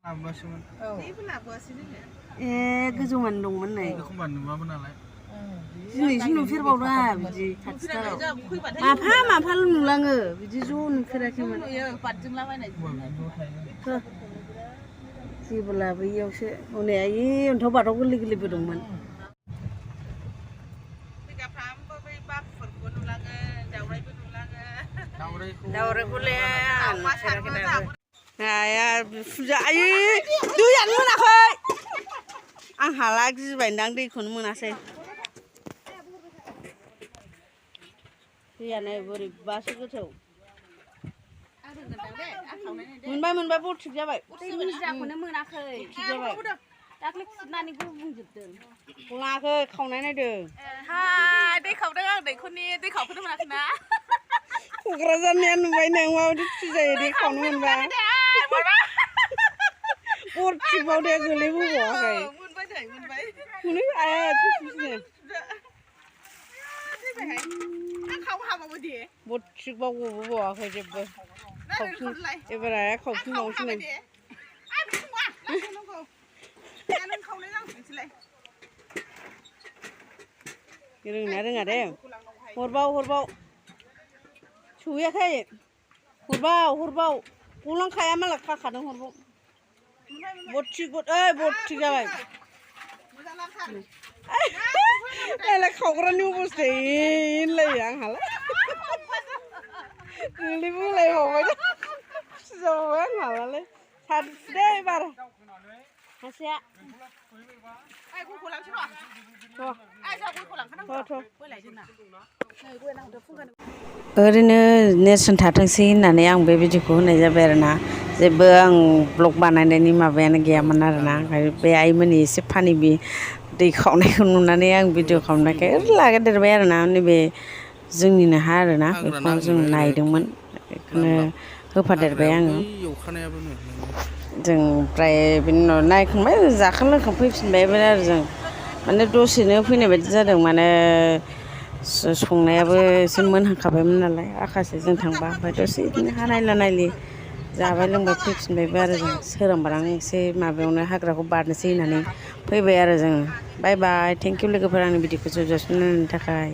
लाबोआसैमोन जेबो लाबोआसै जोङो गोजौआनो दंमोन नै एखमबा नुवामोन नालाय दिनैसो नुफेरबावदों आंहा बिदि खाथिथाराव माफाल' नुलाङो बिदि ज' नुफेराखैमोन बारजोंलाबायनाय जेबो लाबोयियावसो हनै आयै अन्थाव बाथाव गोरलै गोरलैबो दंमोन फैगाफ्रामबो बै बाबुफोरखौबो नुलाङो दावराइबो नुलाङो दावराइखौलाय आं नुफेराखै दाबो नाया फुजा आयै दैयानो मोनाखै आं हाला गिबायदां दैखौनो मोनासै दैयानो बोरैबासो गोथौ मोनबाय बरथिक जाबाय निजाखौनो मोनाखै थिक जाबाय दाख्लै खुरनानै गुबुंजोबदों खनाखै खावनाय नायदों हाय दै खावदों आं दैखरनि दै खावखौनो मोनाखै ना क'क्राझारनिया नुबाय नों माबायदि खुसि जायो दै खावनो मोनबा बरथिकबाव दे गोलैबोबावाखै मोनबाय आया बरथिकबाव गबोबावाखै जेबो एबार आया खावफिनबावनोसै नों रोंना रोङा दे हरबाव सहैयाखै हरबाव गलांखाया मालाय खाखादों हरबाव बरथिक जाबाय एलाय खावग्रानि अबस्था होनलायो आंहालाय गोलैबोलायबावबाय खुसि जाबावबाय आंहालाय सानसुदे एबार सासेया ओरैनो नेरसोन थाथोंसै होननानै आं बे भिडिअखौ होनाय जाबाय आरोना जेबो आं ब्लग बानायनायनि माबायानो गैयामोन आरोना ओमफ्राय बे आइमोननि एसे फानि बे दै खावनायखौ नुनानै आं भिडिअ खालामनायखाय लागायदेरबाय आरोना नैबे जोंनिनो हा आरोना बेखौ जों नायदोंमोन बेखौनो होफादेरबाय आङो जों ओमफ्राय बिनि उनाव नायखांबाय जाखां लोंखां फैफिनबायमोन आरो जों माने दसेनो फैनाय बायदि जादों माने संनायाबो एसे मोनहांखाबायमोन नालाय आखासे जों थांबा ओमफ्राय दसे बिदिनो नायला नायलि जाबाय लोंबाय फैफिनबायबो आरो जों सोरांबारां एसे माबायावनो हाग्राखौ बारनोसै होननानै फैबाय आरो जों बाय बाय थेंकिउ लोगोफोर आंनि भिडिअखौ जोबजासिम नायनायनि थाखाय